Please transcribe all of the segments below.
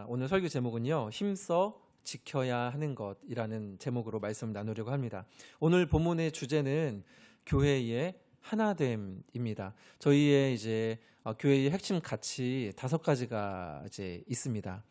오늘 설교 제목은요, 힘써 지켜야 하는 것이라는 제목으로 말씀을 나누려고 합니다. 오늘 본문의 주제는 교회의 하나됨입니다. 저희의 이제 교회의 핵심 가치 5가지가 이제 있습니다.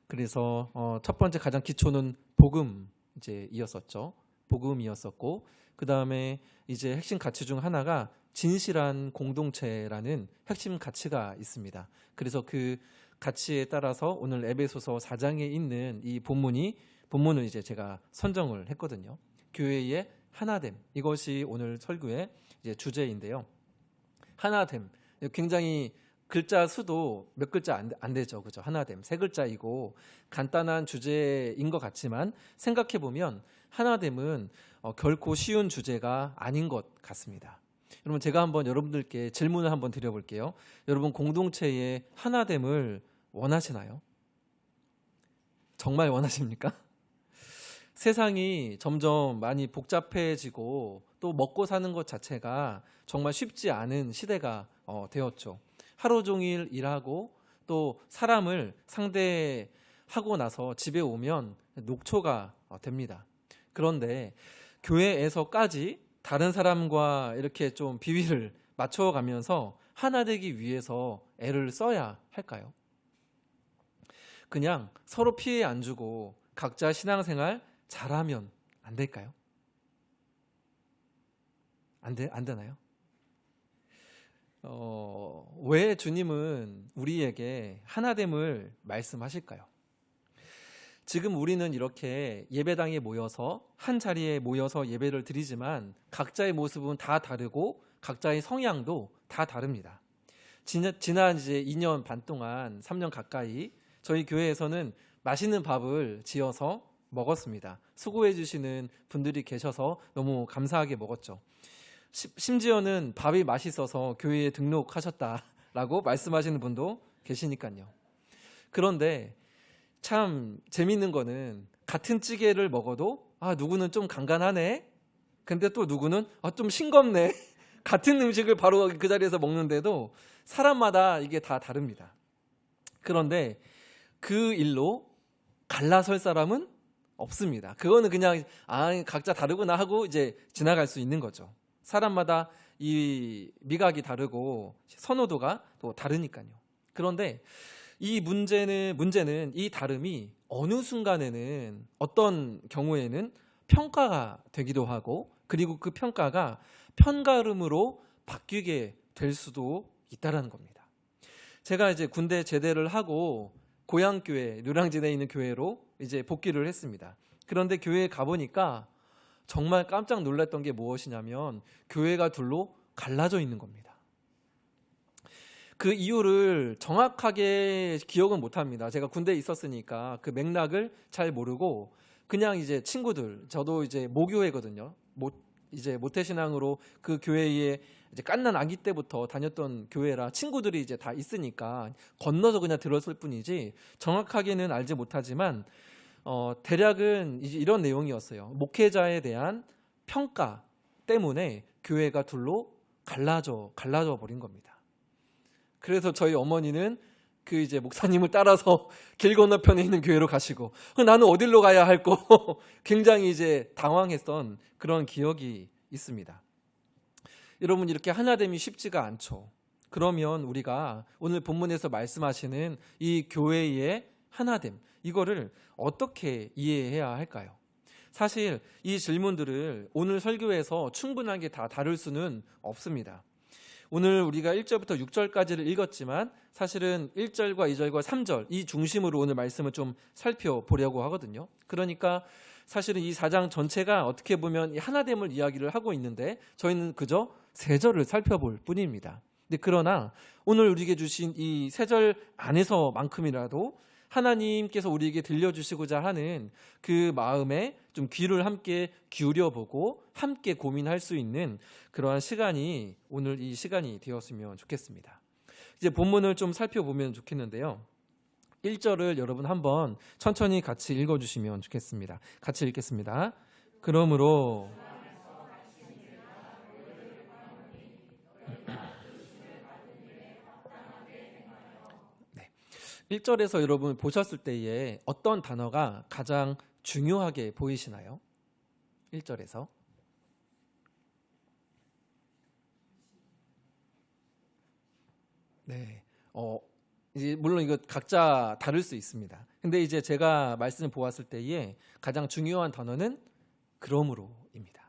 그래서 첫 번째 가장 기초는 복음 이었었죠. 복음이었었고, 그 다음에 이제 핵심 가치 중 하나가 진실한 공동체라는 핵심 가치가 있습니다. 그래서 그 가치에 따라서 오늘 에베소서 4장에 있는 이 본문을 이제 제가 선정을 했거든요. 교회의 하나됨, 이것이 오늘 설교의 이제 주제인데요. 하나됨, 굉장히 글자 수도 몇 글자 안 되죠, 그죠? 하나됨 3글자이고 간단한 주제인 것 같지만 생각해 보면 하나됨은 결코 쉬운 주제가 아닌 것 같습니다. 여러분, 제가 한번 여러분들께 질문을 한번 드려볼게요. 여러분, 공동체의 하나됨을 원하시나요? 정말 원하십니까? 세상이 점점 많이 복잡해지고 또 먹고 사는 것 자체가 정말 쉽지 않은 시대가 되었죠. 하루 종일 일하고 또 사람을 상대하고 나서 집에 오면 녹초가 됩니다. 그런데 교회에서까지 다른 사람과 이렇게 좀 비위를 맞춰가면서 하나 되기 위해서 애를 써야 할까요? 그냥 서로 피해 안 주고 각자 신앙생활 잘하면 안 될까요? 안 되나요? 왜 주님은 우리에게 하나됨을 말씀하실까요? 지금 우리는 이렇게 예배당에 모여서 한 자리에 모여서 예배를 드리지만 각자의 모습은 다 다르고 각자의 성향도 다 다릅니다. 지난 이제 2년 반 동안 3년 가까이 저희 교회에서는 맛있는 밥을 지어서 먹었습니다. 수고해 주시는 분들이 계셔서 너무 감사하게 먹었죠. 심지어는 밥이 맛있어서 교회에 등록하셨다라고 말씀하시는 분도 계시니까요. 그런데 참 재밌는 거는 같은 찌개를 먹어도 누구는 좀 간간하네, 근데 또 누구는 좀 싱겁네. 같은 음식을 바로 그 자리에서 먹는데도 사람마다 이게 다 다릅니다. 그런데 그 일로 갈라설 사람은 없습니다. 그거는 그냥 각자 다르구나 하고 이제 지나갈 수 있는 거죠. 사람마다 이 미각이 다르고 선호도가 또 다르니까요. 그런데 이 문제는 이 다름이 어느 순간에는 어떤 경우에는 평가가 되기도 하고, 그리고 그 평가가 편가름으로 바뀌게 될 수도 있다라는 겁니다. 제가 이제 군대 제대를 하고 고향교회, 누랑진에 있는 교회로 이제 복귀를 했습니다. 그런데 교회에 가보니까 정말 깜짝 놀랐던 게 무엇이냐면 교회가 둘로 갈라져 있는 겁니다. 그 이유를 정확하게 기억은 못합니다. 제가 군대에 있었으니까 그 맥락을 잘 모르고 그냥 이제 친구들, 저도 이제 모교회거든요. 이제 모태신앙으로 그 교회에 이제 갓난 아기 때부터 다녔던 교회라 친구들이 이제 다 있으니까 건너서 그냥 들었을 뿐이지 정확하게는 알지 못하지만 대략은 이제 이런 내용이었어요. 목회자에 대한 평가 때문에 교회가 둘로 갈라져 버린 겁니다. 그래서 저희 어머니는 그 이제 목사님을 따라서 길 건너편에 있는 교회로 가시고 나는 어디로 가야 할고 굉장히 이제 당황했던 그런 기억이 있습니다. 여러분, 이렇게 하나됨이 쉽지가 않죠. 그러면 우리가 오늘 본문에서 말씀하시는 이 교회의 하나됨, 이거를 어떻게 이해해야 할까요? 사실 이 질문들을 오늘 설교에서 충분하게 다 다룰 수는 없습니다. 오늘 우리가 1절부터 6절까지를 읽었지만 사실은 1절과 2절과 3절 이 중심으로 오늘 말씀을 좀 살펴보려고 하거든요. 그러니까 사실은 이 4장 전체가 어떻게 보면 이 하나됨을 이야기를 하고 있는데 저희는 그저 3절을 살펴볼 뿐입니다. 근데 그러나 오늘 우리에게 주신 이 3절 안에서만큼이라도 하나님께서 우리에게 들려주시고자 하는 그 마음에 좀 귀를 함께 기울여보고 함께 고민할 수 있는 그러한 시간이 오늘 이 시간이 되었으면 좋겠습니다. 이제 본문을 좀 살펴보면 좋겠는데요. 1절을 여러분 한번 천천히 같이 읽어주시면 좋겠습니다. 같이 읽겠습니다. 그러므로 1절에서 여러분 보셨을 때에 어떤 단어가 가장 중요하게 보이시나요? 1절에서. 네. 이제 물론 이거 각자 다를 수 있습니다. 근데 이제 제가 말씀을 보았을 때에 가장 중요한 단어는 그러므로입니다.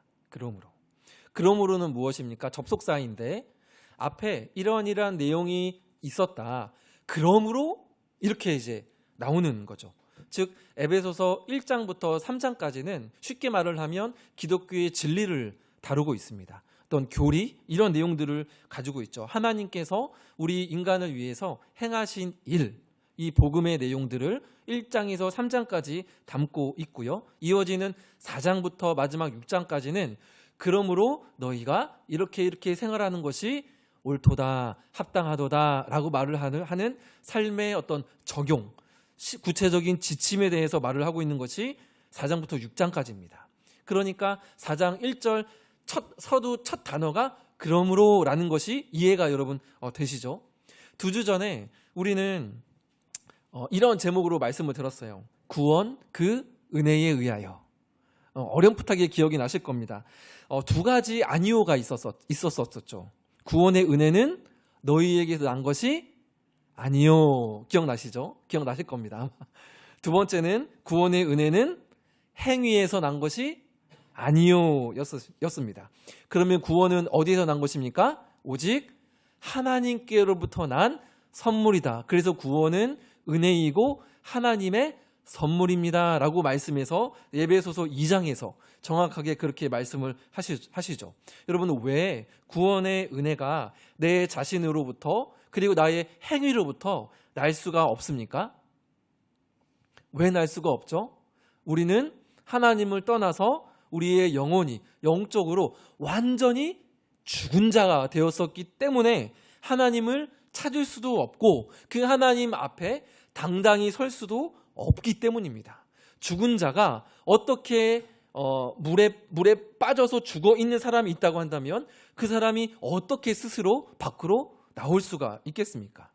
그러므로는 무엇입니까? 접속사인데 앞에 이러한 내용이 있었다. 그러므로 이렇게 이제 나오는 거죠. 즉 에베소서 1장부터 3장까지는 쉽게 말을 하면 기독교의 진리를 다루고 있습니다. 어떤 교리 이런 내용들을 가지고 있죠. 하나님께서 우리 인간을 위해서 행하신 일, 이 복음의 내용들을 1장에서 3장까지 담고 있고요. 이어지는 4장부터 마지막 6장까지는 그러므로 너희가 이렇게 생활하는 것이 옳도다, 합당하도다 라고 말을 하는 삶의 어떤 적용, 구체적인 지침에 대해서 말을 하고 있는 것이 4장부터 6장까지입니다. 그러니까 4장 1절 서두 첫 단어가 그러므로라는 것이 이해가 여러분 되시죠? 2주 전에 우리는 이런 제목으로 말씀을 들었어요. 구원 그 은혜에 의하여. 어렴풋하게 기억이 나실 겁니다. 2가지 아니오가 있었었죠. 구원의 은혜는 너희에게서 난 것이 아니요. 기억나시죠? 기억나실 겁니다. 2번째는 구원의 은혜는 행위에서 난 것이 아니요 였습니다. 그러면 구원은 어디에서 난 것입니까? 오직 하나님께로부터 난 선물이다. 그래서 구원은 은혜이고 하나님의 선물입니다 라고 말씀해서 에베소서 2장에서 정확하게 그렇게 말씀을 하시죠. 여러분, 왜 구원의 은혜가 내 자신으로부터 그리고 나의 행위로부터 날 수가 없습니까? 왜 날 수가 없죠? 우리는 하나님을 떠나서 우리의 영혼이 영적으로 완전히 죽은 자가 되었었기 때문에 하나님을 찾을 수도 없고 그 하나님 앞에 당당히 설 수도 없기 때문입니다. 죽은 자가 어떻게 물에 빠져서 죽어 있는 사람이 있다고 한다면 그 사람이 어떻게 스스로 밖으로 나올 수가 있겠습니까?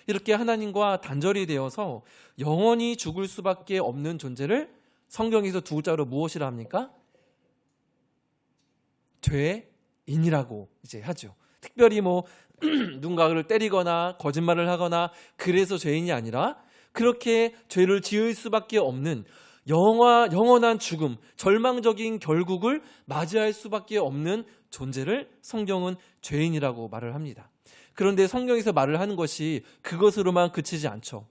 이렇게 하나님과 단절이 되어서 영원히 죽을 수밖에 없는 존재를 성경에서 2자로 무엇이라 합니까? 죄인이라고 이제 하죠. 특별히 누군가를 때리거나 거짓말을 하거나 그래서 죄인이 아니라 그렇게 죄를 지을 수밖에 없는 영원한 죽음, 절망적인 결국을 맞이할 수밖에 없는 존재를 성경은 죄인이라고 말을 합니다. 그런데 성경에서 말을 하는 것이 그것으로만 그치지 않죠.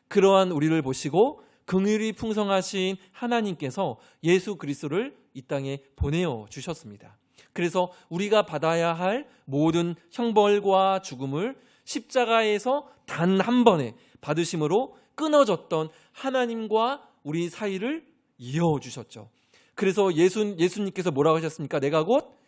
그러한 우리를 보시고 긍휼이 풍성하신 하나님께서 예수 그리스도를 이 땅에 보내어 주셨습니다. 그래서 우리가 받아야 할 모든 형벌과 죽음을 십자가에서 단 한 번에 받으심으로 끊어졌던 하나님과 우리 사이를 이어주셨죠. 그래서 예수님께서 뭐라고 하셨습니까? 내가 곧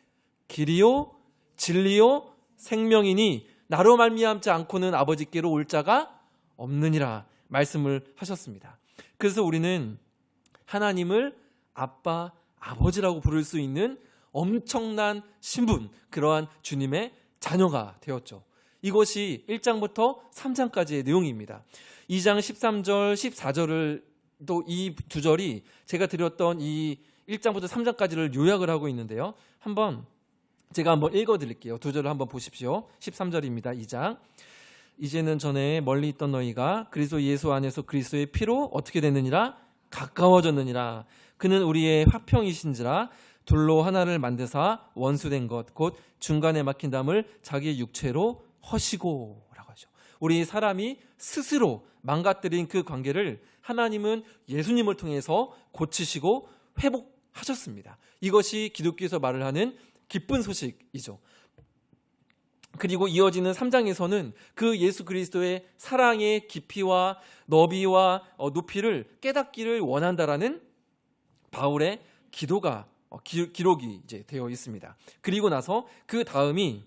길이요 진리요 생명이니 나로 말미암지 않고는 아버지께로 올 자가 없느니라 말씀을 하셨습니다. 그래서 우리는 하나님을 아빠, 아버지라고 부를 수 있는 엄청난 신분, 그러한 주님의 자녀가 되었죠. 이것이 1장부터 3장까지의 내용입니다. 2장 13절, 14절을 또 이 2절이 제가 드렸던 이 1장부터 3장까지를 요약을 하고 있는데요. 제가 한번 읽어드릴게요. 2절을 한번 보십시오. 13절입니다. 2장. 이제는 전에 멀리 있던 너희가 그리스도 예수 안에서 그리스도의 피로 어떻게 됐느니라? 가까워졌느니라. 그는 우리의 화평이신지라 둘로 하나를 만드사 원수된 것 곧 중간에 막힌 담을 자기 육체로 허시고 라고 하죠. 우리 사람이 스스로 망가뜨린 그 관계를 하나님은 예수님을 통해서 고치시고 회복하셨습니다. 이것이 기독교에서 말을 하는 기쁜 소식이죠. 그리고 이어지는 3장에서는 그 예수 그리스도의 사랑의 깊이와 너비와 높이를 깨닫기를 원한다라는 바울의 기록이 이제 되어 있습니다. 그리고 나서 그 다음이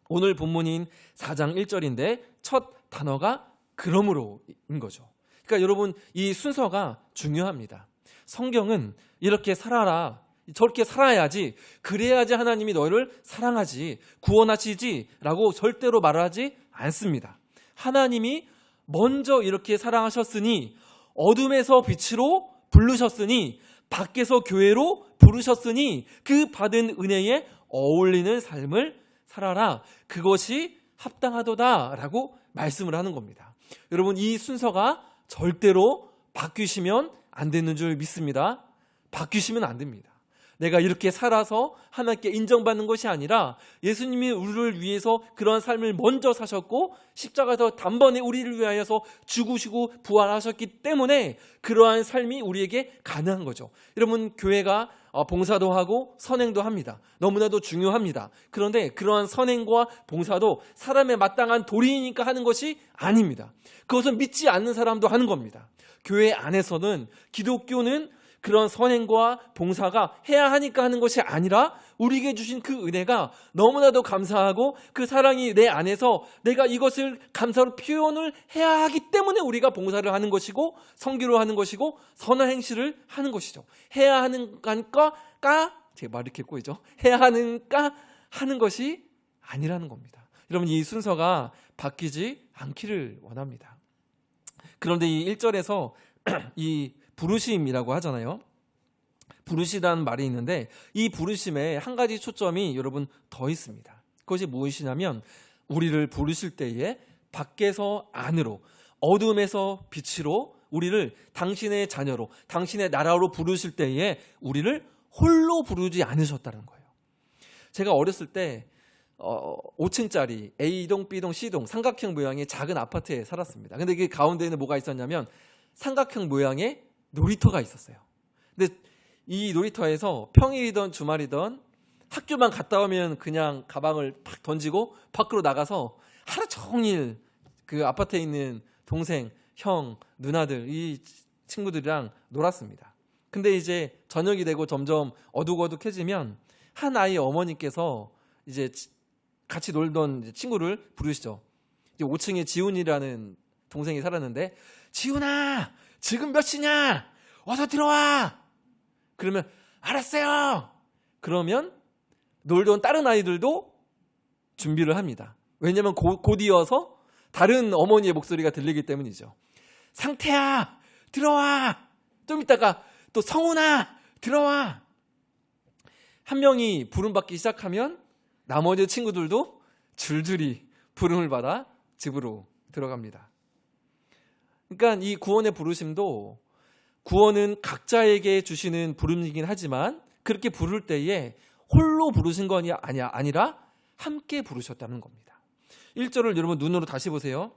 오늘 본문인 4장 1절인데 첫 단어가 그러므로인 거죠. 그러니까 여러분, 이 순서가 중요합니다. 성경은 이렇게 살아라, 저렇게 살아야지, 그래야지 하나님이 너희를 사랑하지, 구원하시지 라고 절대로 말하지 않습니다. 하나님이 먼저 이렇게 사랑하셨으니 어둠에서 빛으로 부르셨으니 밖에서 교회로 부르셨으니 그 받은 은혜에 어울리는 삶을 살아라. 그것이 합당하도다라고 말씀을 하는 겁니다. 여러분, 이 순서가 절대로 바뀌시면 안 되는 줄 믿습니다. 바뀌시면 안 됩니다. 내가 이렇게 살아서 하나님께 인정받는 것이 아니라 예수님이 우리를 위해서 그러한 삶을 먼저 사셨고 십자가에서 단번에 우리를 위하여서 죽으시고 부활하셨기 때문에 그러한 삶이 우리에게 가능한 거죠. 여러분, 교회가 봉사도 하고 선행도 합니다. 너무나도 중요합니다. 그런데 그러한 선행과 봉사도 사람의 마땅한 도리이니까 하는 것이 아닙니다. 그것은 믿지 않는 사람도 하는 겁니다. 교회 안에서는 기독교는 그런 선행과 봉사가 해야 하니까 하는 것이 아니라 우리에게 주신 그 은혜가 너무나도 감사하고 그 사랑이 내 안에서 내가 이것을 감사로 표현을 해야 하기 때문에 우리가 봉사를 하는 것이고 선교를 하는 것이고 선한 행실을 하는 것이죠. 해야 하는 거니까 제가 말 이렇게 꼬이죠. 해야 하는가 하는 것이 아니라는 겁니다. 여러분, 이 순서가 바뀌지 않기를 원합니다. 그런데 이 1절에서 이 부르심이라고 하잖아요. 부르시다는 말이 있는데 이 부르심에 한 가지 초점이 여러분 더 있습니다. 그것이 무엇이냐면 우리를 부르실 때에 밖에서 안으로 어둠에서 빛으로 우리를 당신의 자녀로 당신의 나라로 부르실 때에 우리를 홀로 부르지 않으셨다는 거예요. 제가 어렸을 때 5층짜리 A동, B동, C동 삼각형 모양의 작은 아파트에 살았습니다. 근데 그 가운데에는 뭐가 있었냐면 삼각형 모양의 놀이터가 있었어요. 근데 이 놀이터에서 평일이든 주말이든 학교만 갔다 오면 그냥 가방을 팍 던지고 밖으로 나가서 하루 종일 그 아파트에 있는 동생, 형, 누나들 이 친구들이랑 놀았습니다. 근데 이제 저녁이 되고 점점 어둑어둑해지면 한 아이 어머니께서 이제 같이 놀던 친구를 부르시죠. 이제 5층에 지훈이라는 동생이 살았는데, 지훈아, 지금 몇 시냐? 어서 들어와. 그러면 알았어요. 그러면 놀던 다른 아이들도 준비를 합니다. 왜냐하면 곧이어서 다른 어머니의 목소리가 들리기 때문이죠. 상태야, 들어와. 좀 이따가 또 성훈아, 들어와. 한 명이 부름받기 시작하면 나머지 친구들도 줄줄이 부름을 받아 집으로 들어갑니다. 그러니까 이 구원의 부르심도 구원은 각자에게 주시는 부름이긴 하지만 그렇게 부를 때에 홀로 부르신 건 아니라 함께 부르셨다는 겁니다. 1절을 여러분 눈으로 다시 보세요.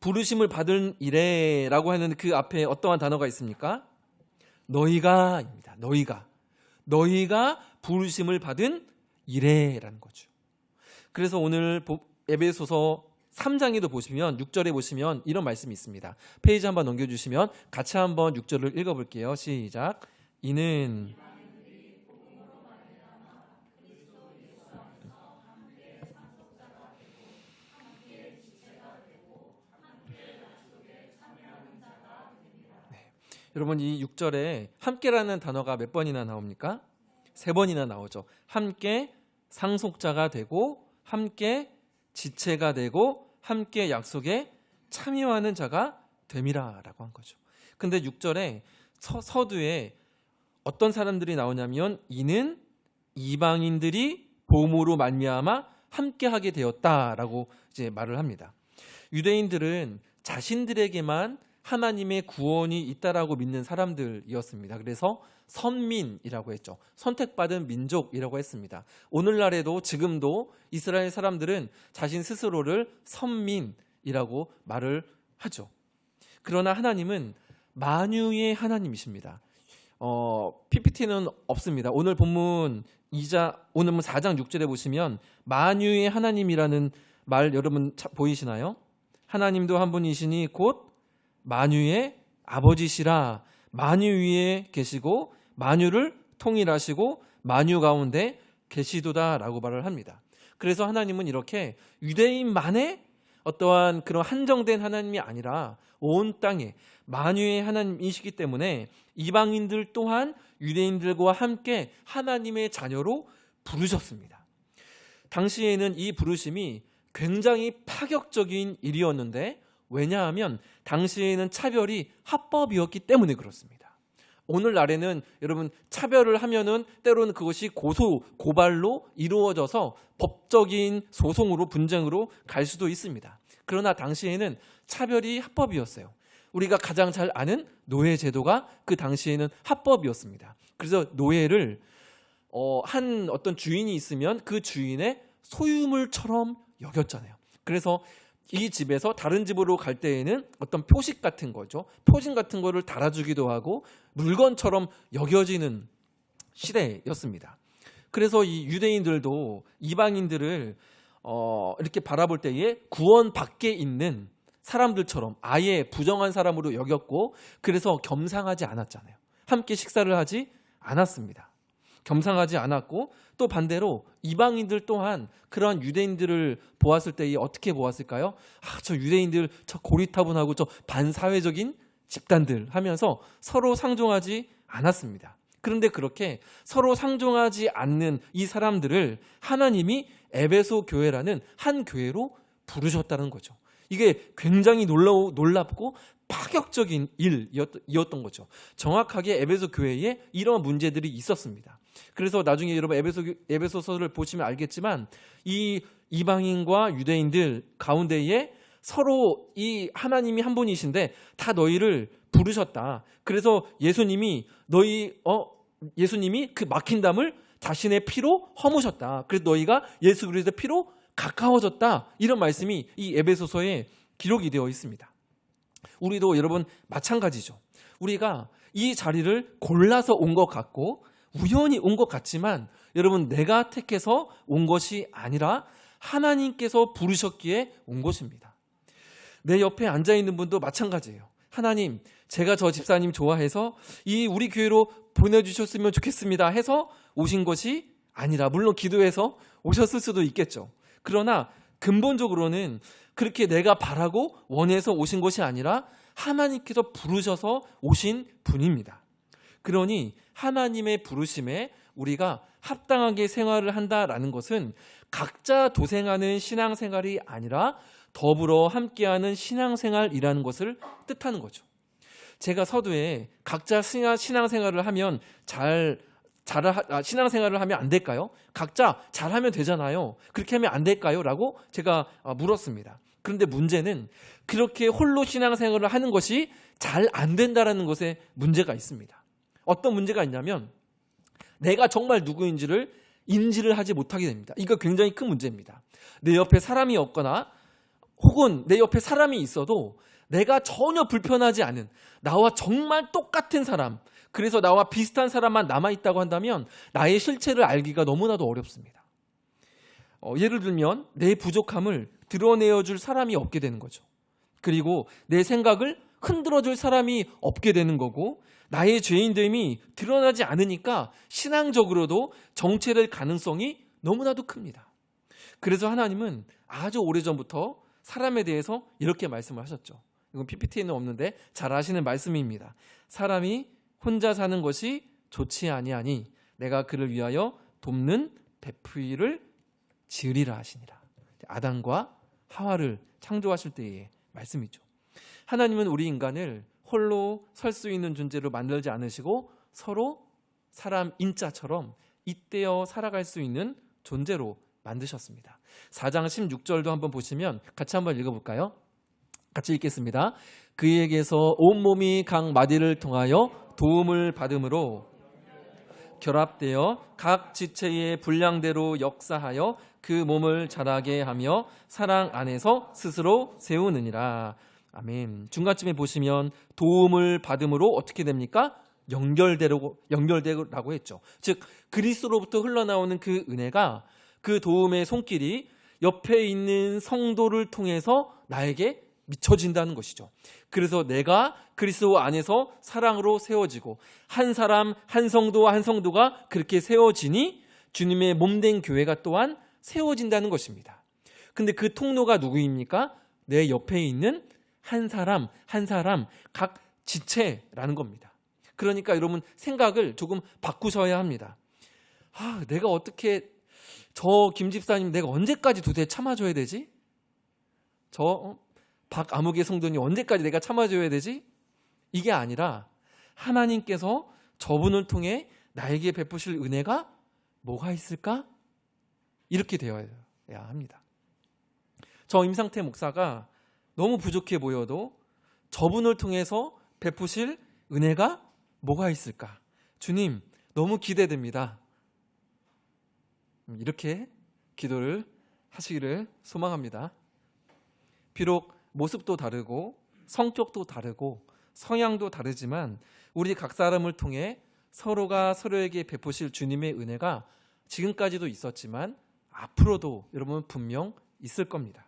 부르심을 받은 이래라고 하는 그 앞에 어떠한 단어가 있습니까? 너희가입니다. 너희가 부르심을 받은 이래라는 거죠. 그래서 오늘 에베소서 3장에도 보시면 6절에 보시면 이런 말씀이 있습니다. 페이지 한번 넘겨주시면 같이 한번 6절을 읽어볼게요. 시작. 이는 여러분, 이 6절에 함께라는 단어가 몇 번이나 나옵니까? 3번이나 나오죠. 함께 상속자가 되고 함께 지체가 되고 함께 약속에 참여하는 자가 됨이라라고 한 거죠. 근데 6절에 서두에 어떤 사람들이 나오냐면 이는 이방인들이 복음으로 말미암아 함께하게 되었다라고 이제 말을 합니다. 유대인들은 자신들에게만 하나님의 구원이 있다라고 믿는 사람들이었습니다. 그래서 선민이라고 했죠. 선택받은 민족이라고 했습니다. 오늘날에도 지금도 이스라엘 사람들은 자신 스스로를 선민이라고 말을 하죠. 그러나 하나님은 만유의 하나님이십니다. PPT는 없습니다. 오늘 본문 4장 6절에 보시면 만유의 하나님이라는 말 여러분 보이시나요? 하나님도 한 분이시니 곧 만유의 아버지시라. 만유 위에 계시고 만유를 통일하시고 만유 가운데 계시도다라고 말을 합니다. 그래서 하나님은 이렇게 유대인만의 어떠한 그런 한정된 하나님이 아니라 온 땅에 만유의 하나님이시기 때문에 이방인들 또한 유대인들과 함께 하나님의 자녀로 부르셨습니다. 당시에는 이 부르심이 굉장히 파격적인 일이었는데 왜냐하면 당시에는 차별이 합법이었기 때문에 그렇습니다. 오늘날에는 여러분 차별을 하면은 때로는 그것이 고발로 이루어져서 법적인 소송으로 분쟁으로 갈 수도 있습니다. 그러나 당시에는 차별이 합법이었어요. 우리가 가장 잘 아는 노예 제도가 그 당시에는 합법이었습니다. 그래서 노예를 한 어떤 주인이 있으면 그 주인의 소유물처럼 여겼잖아요. 그래서 이 집에서 다른 집으로 갈 때에는 어떤 표식 같은 거죠. 표징 같은 거를 달아주기도 하고 물건처럼 여겨지는 시대였습니다. 그래서 이 유대인들도 이방인들을 이렇게 바라볼 때에 구원 밖에 있는 사람들처럼 아예 부정한 사람으로 여겼고 그래서 겸상하지 않았잖아요. 함께 식사를 하지 않았습니다. 겸상하지 않았고 또 반대로 이방인들 또한 그러한 유대인들을 보았을 때에 어떻게 보았을까요? 저 유대인들 저 고리타분하고 저 반사회적인 집단들 하면서 서로 상종하지 않았습니다. 그런데 그렇게 서로 상종하지 않는 이 사람들을 하나님이 에베소 교회라는 한 교회로 부르셨다는 거죠. 이게 굉장히 놀랍고 파격적인 일이었던 거죠. 정확하게 에베소 교회에 이런 문제들이 있었습니다. 그래서 나중에 여러분 에베소서를 보시면 알겠지만 이 이방인과 유대인들 가운데에 서로 이 하나님이 한 분이신데 다 너희를 부르셨다. 그래서 예수님이 그 막힌 담을 자신의 피로 허무셨다. 그래서 너희가 예수 그리스도의 피로 가까워졌다. 이런 말씀이 이 에베소서에 기록이 되어 있습니다. 우리도 여러분 마찬가지죠. 우리가 이 자리를 골라서 온 것 같고 우연히 온 것 같지만 여러분 내가 택해서 온 것이 아니라 하나님께서 부르셨기에 온 것입니다. 내 옆에 앉아있는 분도 마찬가지예요. 하나님, 제가 저 집사님 좋아해서 이 우리 교회로 보내주셨으면 좋겠습니다 해서 오신 것이 아니라 물론 기도해서 오셨을 수도 있겠죠. 그러나 근본적으로는 그렇게 내가 바라고 원해서 오신 것이 아니라 하나님께서 부르셔서 오신 분입니다. 그러니 하나님의 부르심에 우리가 합당하게 생활을 한다라는 것은 각자 도생하는 신앙생활이 아니라 더불어 함께하는 신앙생활이라는 것을 뜻하는 거죠. 제가 서두에 각자 신앙생활을 하면 신앙생활을 하면 안 될까요? 각자 잘하면 되잖아요. 그렇게 하면 안 될까요? 라고 제가 물었습니다. 그런데 문제는 그렇게 홀로 신앙생활을 하는 것이 잘 안 된다는 것에 문제가 있습니다. 어떤 문제가 있냐면 내가 정말 누구인지를 인지를 하지 못하게 됩니다. 이거 굉장히 큰 문제입니다. 내 옆에 사람이 없거나 혹은 내 옆에 사람이 있어도 내가 전혀 불편하지 않은 나와 정말 똑같은 사람, 그래서 나와 비슷한 사람만 남아있다고 한다면 나의 실체를 알기가 너무나도 어렵습니다. 예를 들면 내 부족함을 드러내어줄 사람이 없게 되는 거죠. 그리고 내 생각을 흔들어줄 사람이 없게 되는 거고 나의 죄인됨이 드러나지 않으니까 신앙적으로도 정체될 가능성이 너무나도 큽니다. 그래서 하나님은 아주 오래전부터 사람에 대해서 이렇게 말씀을 하셨죠. 이건 PPT에는 없는데 잘 아시는 말씀입니다. 사람이 혼자 사는 것이 좋지 아니하니 내가 그를 위하여 돕는 베풀이를 지으리라 하시니라. 아담과 하와를 창조하실 때의 말씀이죠. 하나님은 우리 인간을 홀로 설 수 있는 존재로 만들지 않으시고 서로 사람 인자처럼 잇대어 살아갈 수 있는 존재로 만드셨습니다. 4장 16절도 한번 보시면 같이 한번 읽어볼까요? 같이 읽겠습니다. 그에게서 온몸이 각 마디를 통하여 도움을 받음으로 결합되어 각 지체의 분량대로 역사하여 그 몸을 자라게 하며 사랑 안에서 스스로 세우느니라. 아멘. 중간쯤에 보시면 도움을 받음으로 어떻게 됩니까? 연결되라고 했죠. 즉 그리스도로부터 흘러나오는 그 은혜가 그 도움의 손길이 옆에 있는 성도를 통해서 나에게 미쳐진다는 것이죠. 그래서 내가 그리스도 안에서 사랑으로 세워지고 한 사람 한 성도와 한 성도가 그렇게 세워지니 주님의 몸된 교회가 또한 세워진다는 것입니다. 근데 그 통로가 누구입니까? 내 옆에 있는 한 사람 한 사람 각 지체라는 겁니다. 그러니까 여러분 생각을 조금 바꾸셔야 합니다. 내가 어떻게 김 집사님 내가 언제까지 도대체 참아줘야 되지? 박아무개 성도님 언제까지 내가 참아줘야 되지? 이게 아니라 하나님께서 저분을 통해 나에게 베푸실 은혜가 뭐가 있을까? 이렇게 되어야 합니다. 저 임상태 목사가 너무 부족해 보여도 저분을 통해서 베푸실 은혜가 뭐가 있을까? 주님, 너무 기대됩니다. 이렇게 기도를 하시기를 소망합니다. 비록 모습도 다르고 성격도 다르고 성향도 다르지만 우리 각 사람을 통해 서로가 서로에게 베푸실 주님의 은혜가 지금까지도 있었지만 앞으로도 여러분 분명 있을 겁니다.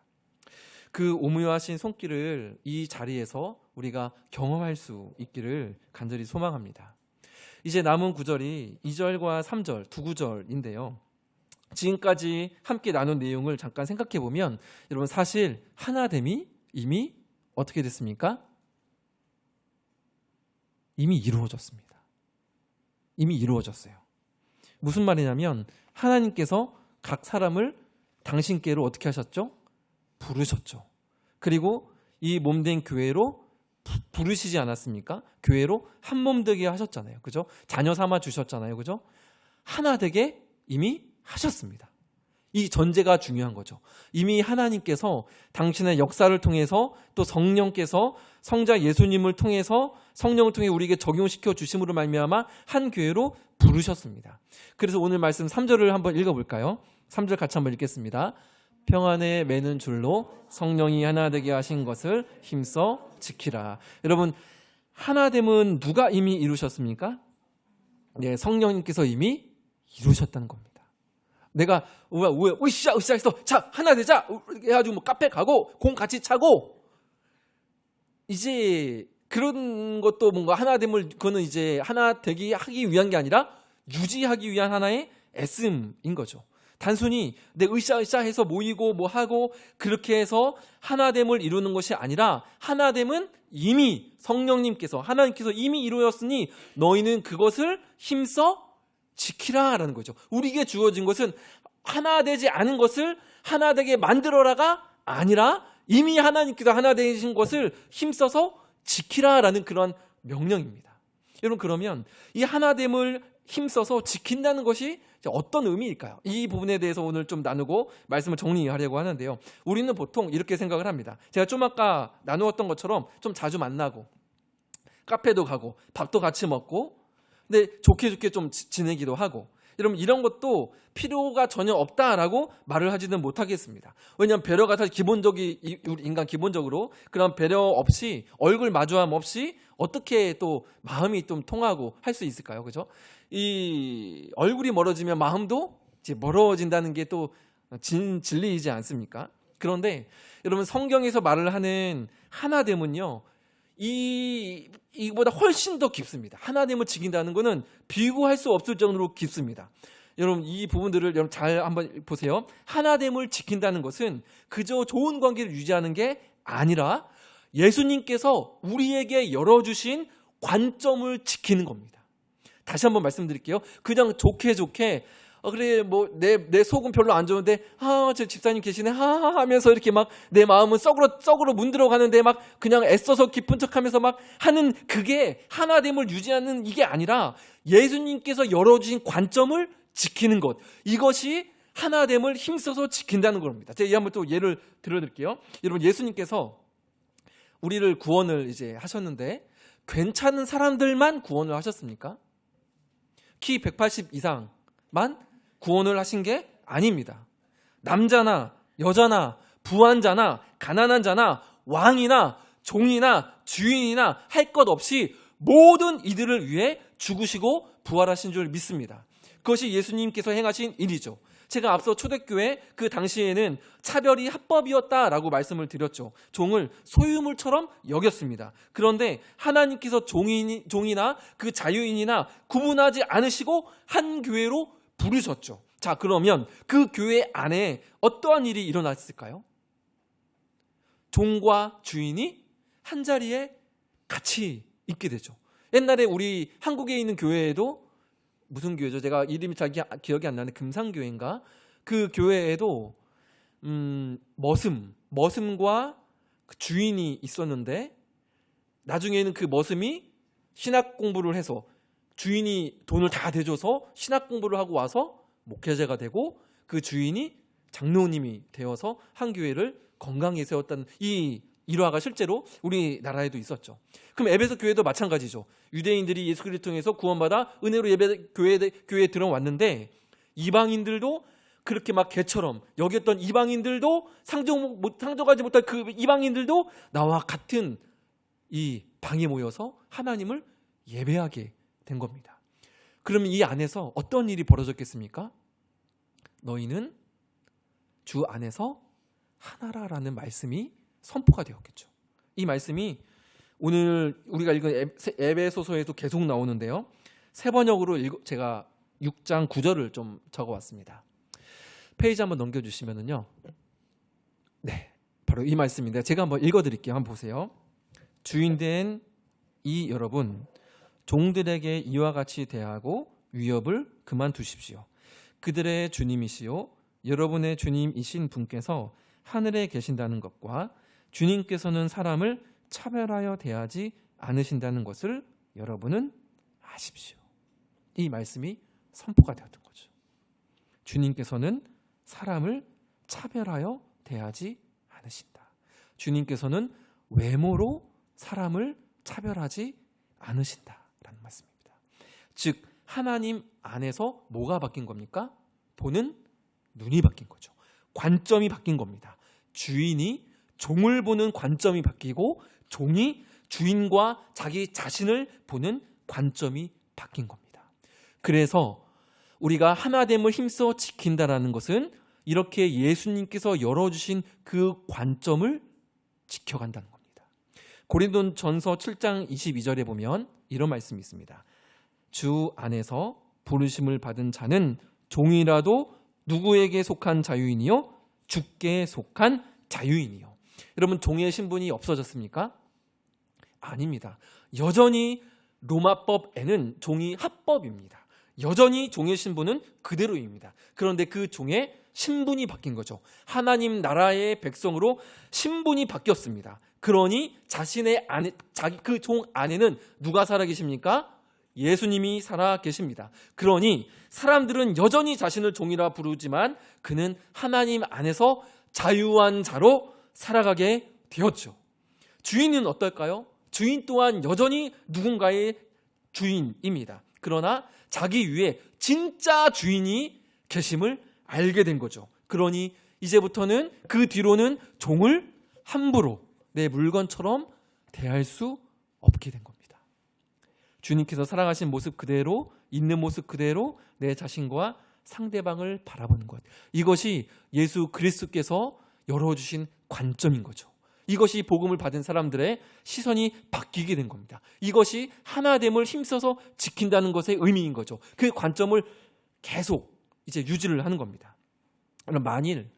그 오묘하신 손길을 이 자리에서 우리가 경험할 수 있기를 간절히 소망합니다. 이제 남은 구절이 2절과 3절 두 구절인데요. 지금까지 함께 나눈 내용을 잠깐 생각해 보면 여러분 사실 하나됨이 이미 어떻게 됐습니까? 이미 이루어졌습니다. 이미 이루어졌어요. 무슨 말이냐면 하나님께서 각 사람을 당신께로 어떻게 하셨죠? 부르셨죠. 그리고 이 몸된 교회로 부르시지 않았습니까? 교회로 한 몸 되게 하셨잖아요. 그죠? 자녀 삼아 주셨잖아요. 그죠? 하나 되게 이미 하셨습니다. 이 전제가 중요한 거죠. 이미 하나님께서 당신의 역사를 통해서 또 성령께서 성자 예수님을 통해서 성령을 통해 우리에게 적용시켜 주심으로 말미암아 한 교회로 부르셨습니다. 그래서 오늘 말씀 3절을 한번 읽어볼까요? 3절 같이 한번 읽겠습니다. 평안에 매는 줄로 성령이 하나 되게 하신 것을 힘써 지키라. 여러분, 하나됨은 누가 이미 이루셨습니까? 네, 성령님께서 이미 이루셨다는 겁니다. 내가 으쌰 해서 자 하나 되자 해가지고 뭐 카페 가고 공 같이 차고 이제 그런 것도 뭔가 하나됨을 그거는 이제 하나 되기 하기 위한 게 아니라 유지하기 위한 하나의 애씀인 거죠. 단순히 내 으쌰 해서 모이고 뭐 하고 그렇게 해서 하나됨을 이루는 것이 아니라 하나됨은 이미 성령님께서 하나님께서 이미 이루었으니 너희는 그것을 힘써 지키라라는 거죠. 우리에게 주어진 것은 하나 되지 않은 것을 하나 되게 만들어라가 아니라 이미 하나님께서 하나 되신 것을 힘써서 지키라라는 그런 명령입니다. 여러분, 그러면 이 하나됨을 힘써서 지킨다는 것이 어떤 의미일까요? 이 부분에 대해서 오늘 좀 나누고 말씀을 정리하려고 하는데요. 우리는 보통 이렇게 생각을 합니다. 제가 좀 아까 나누었던 것처럼 좀 자주 만나고 카페도 가고 밥도 같이 먹고 근데 좋게 좀 지내기도 하고 여러분 이런 것도 필요가 전혀 없다라고 말을 하지는 못하겠습니다. 왜냐하면 배려가 사실 기본적이 우리 인간 기본적으로 그런 배려 없이 얼굴 마주함 없이 어떻게 또 마음이 좀 통하고 할 수 있을까요? 그죠? 이 얼굴이 멀어지면 마음도 이제 멀어진다는 게 또 진리이지 않습니까? 그런데 여러분 성경에서 말을 하는 하나됨은요. 이보다 훨씬 더 깊습니다. 하나됨을 지킨다는 것은 비교할 수 없을 정도로 깊습니다. 여러분 이 부분들을 여러분 잘 한번 보세요. 하나됨을 지킨다는 것은 그저 좋은 관계를 유지하는 게 아니라 예수님께서 우리에게 열어주신 관점을 지키는 겁니다. 다시 한번 말씀드릴게요. 그냥 좋게 그래 뭐 내 속은 별로 안 좋은데 저 집사님 계시네 하면서 이렇게 막 내 마음은 썩으로 문들어 가는데 막 그냥 애써서 깊은 척하면서 막 하는 그게 하나됨을 유지하는 이게 아니라 예수님께서 열어주신 관점을 지키는 것, 이것이 하나됨을 힘써서 지킨다는 겁니다. 제가 이 한번 또 예를 들어드릴게요. 여러분 예수님께서 우리를 구원을 이제 하셨는데 괜찮은 사람들만 구원을 하셨습니까? 키 180 이상만 구원을 하신 게 아닙니다. 남자나 여자나 부한자나 가난한 자나 왕이나 종이나 주인이나 할 것 없이 모든 이들을 위해 죽으시고 부활하신 줄 믿습니다. 그것이 예수님께서 행하신 일이죠. 제가 앞서 초대교회 그 당시에는 차별이 합법이었다라고 말씀을 드렸죠. 종을 소유물처럼 여겼습니다. 그런데 하나님께서 종이나 그 자유인이나 구분하지 않으시고 한 교회로 부르셨죠. 자, 그러면 그 교회 안에 어떠한 일이 일어났을까요? 종과 주인이 한 자리에 같이 있게 되죠. 옛날에 우리 한국에 있는 교회에도 무슨 교회죠? 제가 이름이 잘 기억이 안 나는데 금상교회인가? 그 교회에도 머슴과 그 주인이 있었는데 나중에는 그 머슴이 신학 공부를 해서 주인이 돈을 다 대줘서 신학 공부를 하고 와서 목회자가 되고 그 주인이 장로님이 되어서 한 교회를 건강히 세웠다는 이 일화가 실제로 우리나라에도 있었죠. 그럼 에베소 교회도 마찬가지죠. 유대인들이 예수 그리스도를 통해서 구원받아 은혜로 교회에 들어왔는데 이방인들도 그렇게 막 개처럼 여겼던 이방인들도 상종하지 못할 그 이방인들도 나와 같은 이 방에 모여서 하나님을 예배하게 된 겁니다. 그러면 이 안에서 어떤 일이 벌어졌겠습니까? 너희는 주 안에서 하나라라는 말씀이 선포가 되었겠죠. 이 말씀이 오늘 우리가 읽은 에베소서에도 계속 나오는데요. 세 번역으로 제가 6장 9절을 좀 적어왔습니다. 페이지 한번 넘겨주시면은요. 네, 바로 이 말씀인데 제가 한번 읽어드릴게요. 한번 보세요. 주인된 이 여러분, 종들에게 이와 같이 대하고 위협을 그만두십시오. 그들의 주님이시요 여러분의 주님이신 분께서 하늘에 계신다는 것과 주님께서는 사람을 차별하여 대하지 않으신다는 것을 여러분은 아십시오. 이 말씀이 선포가 되었던 거죠. 주님께서는 사람을 차별하여 대하지 않으신다. 주님께서는 외모로 사람을 차별하지 않으신다라는 말씀입니다. 즉 하나님 안에서 뭐가 바뀐 겁니까? 보는 눈이 바뀐 거죠. 관점이 바뀐 겁니다. 주인이 종을 보는 관점이 바뀌고 종이 주인과 자기 자신을 보는 관점이 바뀐 겁니다. 그래서 우리가 하나됨을 힘써 지킨다라는 것은 이렇게 예수님께서 열어주신 그 관점을 지켜간다는 겁니다. 고린도전서 7장 22절에 보면 이런 말씀이 있습니다. 주 안에서 부르심을 받은 자는 종이라도 누구에게 속한 자유인이요? 주께 속한 자유인이요. 여러분 종의 신분이 없어졌습니까? 아닙니다. 여전히 로마법에는 종이 합법입니다. 여전히 종의 신분은 그대로입니다. 그런데 그 종의 신분이 바뀐 거죠. 하나님 나라의 백성으로 신분이 바뀌었습니다. 그러니 자신의 안에 그 종 안에는 누가 살아 계십니까? 예수님이 살아 계십니다. 그러니 사람들은 여전히 자신을 종이라 부르지만 그는 하나님 안에서 자유한 자로 살아가게 되었죠. 주인은 어떨까요? 주인 또한 여전히 누군가의 주인입니다. 그러나 자기 위에 진짜 주인이 계심을 알게 된 거죠. 그러니 이제부터는 그 뒤로는 종을 함부로 내 물건처럼 대할 수 없게 된 겁니다. 주님께서 살아가신 모습 그대로, 있는 모습 그대로 내 자신과 상대방을 바라보는 것. 이것이 예수 그리스도께서 열어주신 관점인 거죠. 이것이 복음을 받은 사람들의 시선이 바뀌게 된 겁니다. 이것이 하나됨을 힘써서 지킨다는 것의 의미인 거죠. 그 관점을 계속 이제 유지를 하는 겁니다. 그럼 만일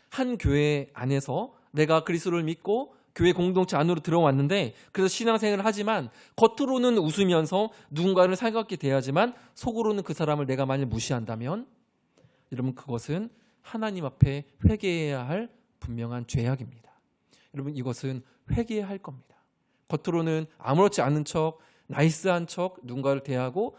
한 교회 안에서 내가 그리스도를 믿고 교회 공동체 안으로 들어왔는데 그래서 신앙생활을 하지만 겉으로는 웃으면서 누군가를 살갑게 대하지만 속으로는 그 사람을 내가 만일 무시한다면 여러분 그것은 하나님 앞에 회개해야 할 분명한 죄악입니다. 여러분 이것은 회개해야 할 겁니다. 겉으로는 아무렇지 않은 척 나이스한 척 누군가를 대하고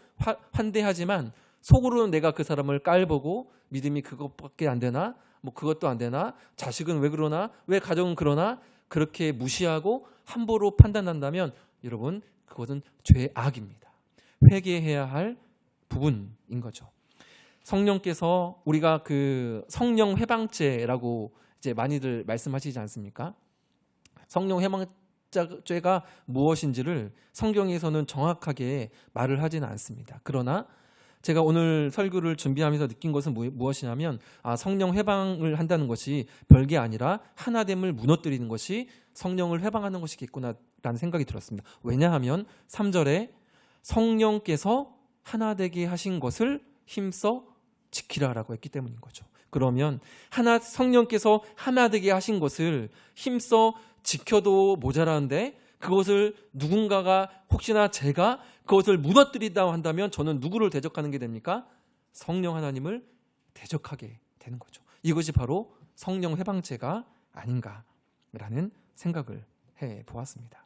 환대하지만 속으로는 내가 그 사람을 깔보고 믿음이 그것밖에 안 되나? 뭐 그것도 안 되나? 자식은 왜 그러나? 왜 가정은 그러나? 그렇게 무시하고 함부로 판단한다면 여러분 그것은 죄악입니다. 회개해야 할 부분인 거죠. 성령께서 우리가 그 성령 회방죄라고 이제 많이들 말씀하시지 않습니까? 성령 회방죄가 무엇인지를 성경에서는 정확하게 말을 하지는 않습니다. 그러나 제가 오늘 설교를 준비하면서 느낀 것은 무엇이냐면 성령 회방을 한다는 것이 별게 아니라 하나됨을 무너뜨리는 것이 성령을 회방하는 것이겠구나라는 생각이 들었습니다. 왜냐하면 3절에 성령께서 하나되게 하신 것을 힘써 지키라라고 했기 때문인 거죠. 그러면 성령께서 하나되게 하신 것을 힘써 지켜도 모자라는데 그것을 누군가가 혹시나 제가 그것을 무너뜨린다고 한다면 저는 누구를 대적하는 게 됩니까? 성령 하나님을 대적하게 되는 거죠. 이것이 바로 성령 회방죄가 아닌가라는 생각을 해 보았습니다.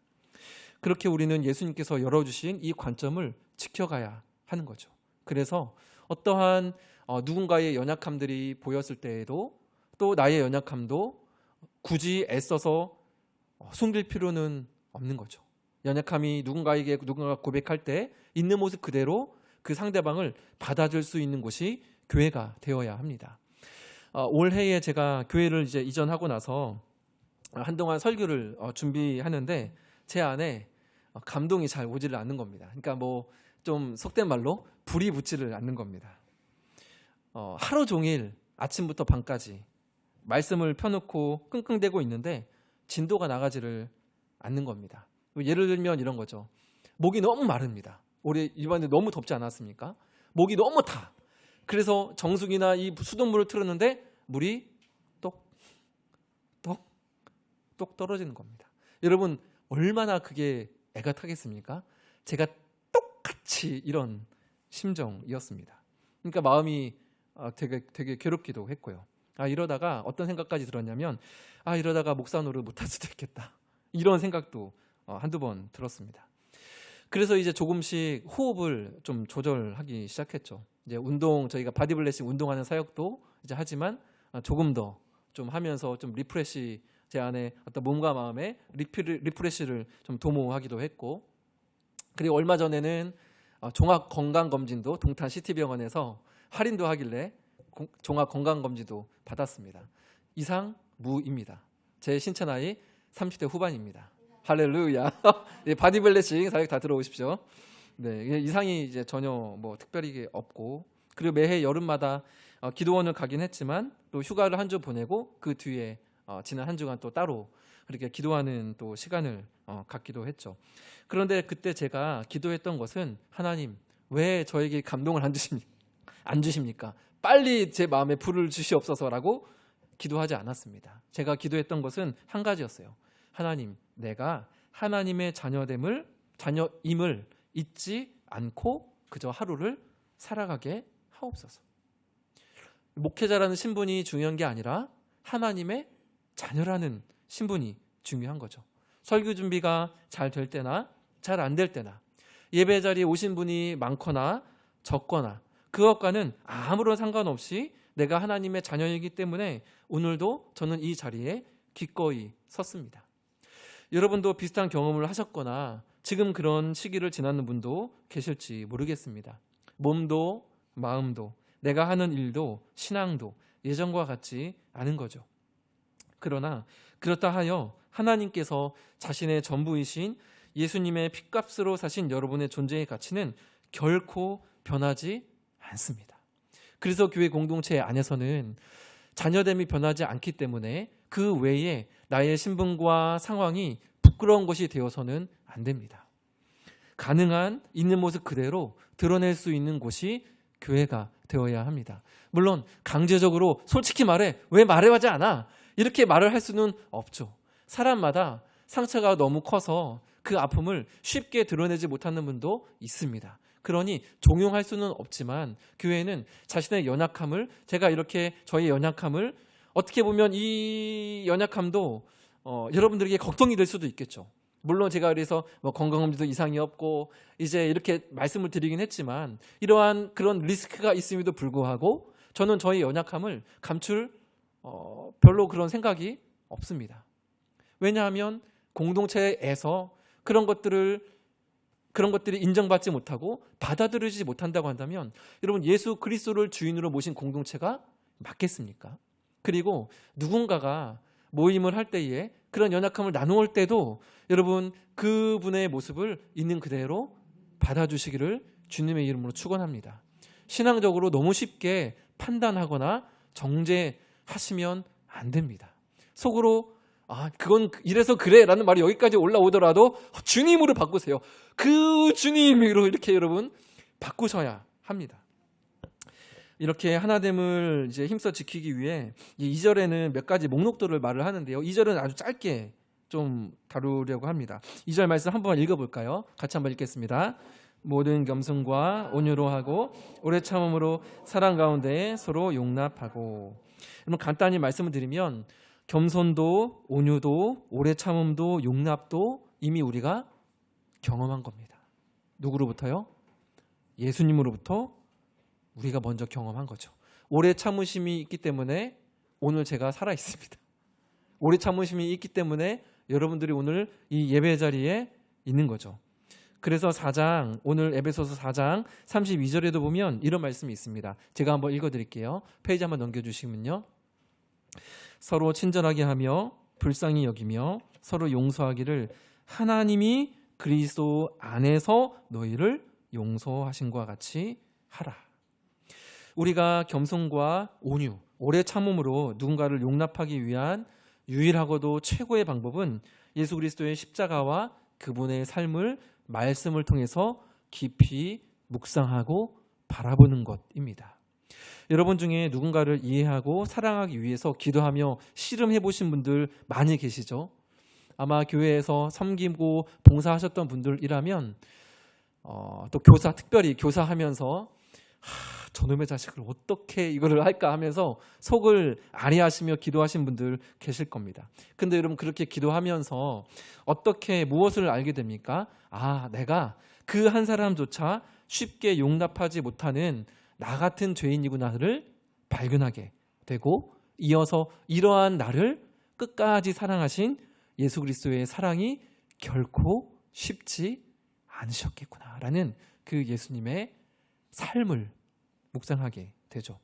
그렇게 우리는 예수님께서 열어주신 이 관점을 지켜가야 하는 거죠. 그래서 어떠한 누군가의 연약함들이 보였을 때에도 또 나의 연약함도 굳이 애써서 숨길 필요는 없는 거죠. 연약함이 누군가가 고백할 때 있는 모습 그대로 그 상대방을 받아줄 수 있는 곳이 교회가 되어야 합니다. 올해에 제가 교회를 이제 이전하고 나서 한동안 설교를 준비하는데 제 안에 감동이 잘 오지를 않는 겁니다. 그러니까 뭐 좀 속된 말로 불이 붙지를 않는 겁니다. 하루 종일 아침부터 밤까지 말씀을 펴놓고 끙끙대고 있는데 진도가 나가지를 않는 겁니다. 예를 들면 이런 거죠. 목이 너무 마릅니다. 올해 이번에 너무 덥지 않았습니까? 목이 너무 타. 그래서 정수기나 이 수돗물을 틀었는데 물이 똑 떨어지는 겁니다. 여러분 얼마나 그게 애가 타겠습니까? 제가 똑같이 이런 심정이었습니다. 그러니까 마음이 되게 괴롭기도 했고요. 이러다가 어떤 생각까지 들었냐면 이러다가 목사 노릇 못할 수도 있겠다. 이런 생각도 한두 번 들었습니다. 그래서 이제 조금씩 호흡을 좀 조절하기 시작했죠. 이제 저희가 바디블레싱 운동하는 사역도 이제 하지만 조금 더 좀 하면서 좀 리프레시 제 안에 어떤 몸과 마음의 리프레시를 좀 도모하기도 했고, 그리고 얼마 전에는 종합 건강 검진도 동탄 시티병원에서 할인도 하길래 종합 건강 검진도 받았습니다. 이상 무입니다. 제 신체 나이 30대 후반입니다. 할렐루야. 네, 바디블레싱 사역 다 들어오십시오. 네, 이상이 이제 전혀 뭐 특별히 없고, 그리고 매해 여름마다 기도원을 가긴 했지만 또 휴가를 한 주 보내고 그 뒤에 지난 한 주간 또 따로 그렇게 기도하는 또 시간을 갖기도 했죠. 그런데 그때 제가 기도했던 것은 하나님 왜 저에게 감동을 안 주십니까? 빨리 제 마음에 불을 주시옵소서라고 기도하지 않았습니다. 제가 기도했던 것은 한 가지였어요. 하나님, 내가 하나님의 자녀임을 잊지 않고 그저 하루를 살아가게 하옵소서. 목회자라는 신분이 중요한 게 아니라 하나님의 자녀라는 신분이 중요한 거죠. 설교 준비가 잘 될 때나 잘 안 될 때나 예배 자리에 오신 분이 많거나 적거나 그것과는 아무런 상관없이 내가 하나님의 자녀이기 때문에 오늘도 저는 이 자리에 기꺼이 섰습니다. 여러분도 비슷한 경험을 하셨거나 지금 그런 시기를 지나는 분도 계실지 모르겠습니다. 몸도 마음도 내가 하는 일도 신앙도 예전과 같지 않은 거죠. 그러나 그렇다 하여 하나님께서 자신의 전부이신 예수님의 핏값으로 사신 여러분의 존재의 가치는 결코 변하지 않습니다. 그래서 교회 공동체 안에서는 자녀됨이 변하지 않기 때문에 그 외에 나의 신분과 상황이 부끄러운 것이 되어서는 안 됩니다. 가능한 있는 모습 그대로 드러낼 수 있는 곳이 교회가 되어야 합니다. 물론 강제적으로 솔직히 말해 왜 말해하지 않아? 이렇게 말을 할 수는 없죠. 사람마다 상처가 너무 커서 그 아픔을 쉽게 드러내지 못하는 분도 있습니다. 그러니 종용할 수는 없지만 교회는 자신의 연약함을, 제가 이렇게 저의 연약함을, 어떻게 보면 이 연약함도 여러분들에게 걱정이 될 수도 있겠죠. 물론 제가 그래서 건강검진도 이상이 없고 이제 이렇게 말씀을 드리긴 했지만 이러한 그런 리스크가 있음에도 불구하고 저는 저의 연약함을 감출 별로 그런 생각이 없습니다. 왜냐하면 공동체에서 그런 것들이 인정받지 못하고 받아들이지 못한다고 한다면 여러분 예수 그리스도를 주인으로 모신 공동체가 맞겠습니까? 그리고 누군가가 모임을 할 때에 그런 연약함을 나누올 때도 여러분 그분의 모습을 있는 그대로 받아주시기를 주님의 이름으로 축원합니다. 신앙적으로 너무 쉽게 판단하거나 정죄하시면 안 됩니다. 속으로 그건 이래서 그래 라는 말이 여기까지 올라오더라도 주님으로 바꾸세요. 그 주님으로 이렇게 여러분 바꾸셔야 합니다. 이렇게 하나됨을 이제 힘써 지키기 위해 2절에는 몇 가지 목록들을 말을 하는데요. 2절은 아주 짧게 좀 다루려고 합니다. 2절 말씀 한번 읽어볼까요? 같이 한번 읽겠습니다. 모든 겸손과 온유로 하고 오래 참음으로 사랑 가운데 서로 용납하고. 그럼 간단히 말씀을 드리면 겸손도, 온유도, 오래 참음도, 용납도 이미 우리가 경험한 겁니다. 누구로부터요? 예수님으로부터 우리가 먼저 경험한 거죠. 오래 참으심이 있기 때문에 오늘 제가 살아 있습니다. 오래 참으심이 있기 때문에 여러분들이 오늘 이 예배 자리에 있는 거죠. 그래서 4장, 오늘 에베소서 4장 32절에도 보면 이런 말씀이 있습니다. 제가 한번 읽어드릴게요. 페이지 한번 넘겨주시면요. 서로 친절하게 하며 불쌍히 여기며 서로 용서하기를 하나님이 그리스도 안에서 너희를 용서하신 것과 같이 하라. 우리가 겸손과 온유, 오래 참음으로 누군가를 용납하기 위한 유일하고도 최고의 방법은 예수 그리스도의 십자가와 그분의 삶을 말씀을 통해서 깊이 묵상하고 바라보는 것입니다. 여러분 중에 누군가를 이해하고 사랑하기 위해서 기도하며 씨름해 보신 분들 많이 계시죠? 아마 교회에서 섬기고 봉사하셨던 분들이라면 또 교사, 특별히 교사하면서 저놈의 자식을 어떻게 이거를 할까 하면서 속을 아리하시며 기도하신 분들 계실 겁니다. 근데 여러분 그렇게 기도하면서 어떻게 무엇을 알게 됩니까? 내가 그 한 사람조차 쉽게 용납하지 못하는 나 같은 죄인이구나를 발견하게 되고 이어서 이러한 나를 끝까지 사랑하신 예수 그리스도의 사랑이 결코 쉽지 않으셨겠구나라는 그 예수님의 삶을 묵상하게 되죠.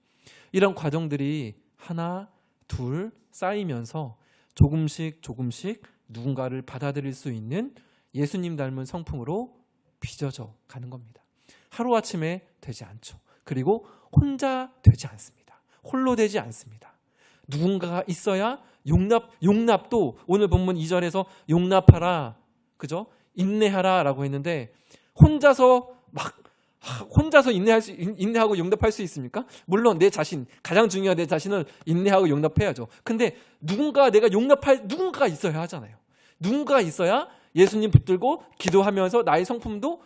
이런 과정들이 하나, 둘 쌓이면서 조금씩 누군가를 받아들일 수 있는 예수님 닮은 성품으로 빚어져 가는 겁니다. 하루아침에 되지 않죠. 그리고 혼자 되지 않습니다. 홀로 되지 않습니다. 누군가가 있어야 용납도 오늘 본문 2절에서 용납하라, 그죠? 인내하라 라고 했는데 혼자서 인내하고 용납할 수 있습니까? 물론 내 자신, 가장 중요한 내 자신을 인내하고 용납해야죠. 근데 내가 용납할 누군가가 있어야 하잖아요. 누군가가 있어야 예수님 붙들고 기도하면서 나의 성품도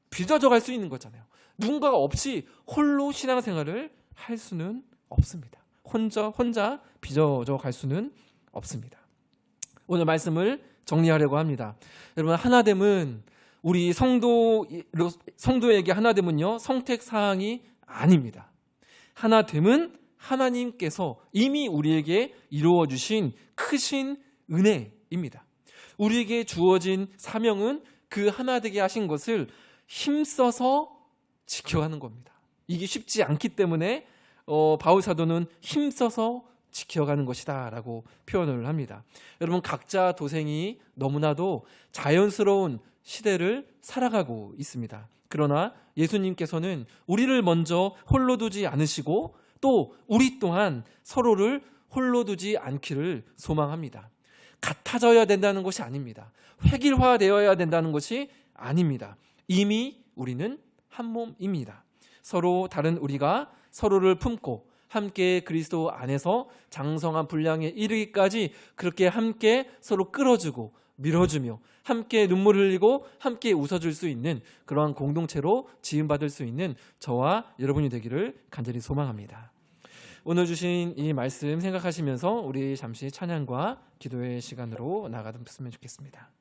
빚어져 갈 수 있는 거잖아요. 누군가가 없이 홀로 신앙생활을 할 수는 없습니다. 혼자 빚어져 갈 수는 없습니다. 오늘 말씀을 정리하려고 합니다. 여러분, 하나됨은 우리 성도에게 하나됨은요, 선택사항이 아닙니다. 하나됨은 하나님께서 이미 우리에게 이루어주신 크신 은혜입니다. 우리에게 주어진 사명은 그 하나되게 하신 것을 힘써서 지켜가는 겁니다. 이게 쉽지 않기 때문에 바울 사도는 힘써서 지켜가는 것이다 라고 표현을 합니다. 여러분, 각자 도생이 너무나도 자연스러운 시대를 살아가고 있습니다. 그러나 예수님께서는 우리를 먼저 홀로 두지 않으시고 또 우리 또한 서로를 홀로 두지 않기를 소망합니다. 같아져야 된다는 것이 아닙니다. 획일화되어야 된다는 것이 아닙니다. 이미 우리는 한 몸입니다. 서로 다른 우리가 서로를 품고 함께 그리스도 안에서 장성한 분량에 이르기까지 그렇게 함께 서로 끌어주고 밀어주며 함께 눈물 흘리고 함께 웃어줄 수 있는 그러한 공동체로 지음받을 수 있는 저와 여러분이 되기를 간절히 소망합니다. 오늘 주신 이 말씀 생각하시면서 우리 잠시 찬양과 기도의 시간으로 나가셨으면 좋겠습니다.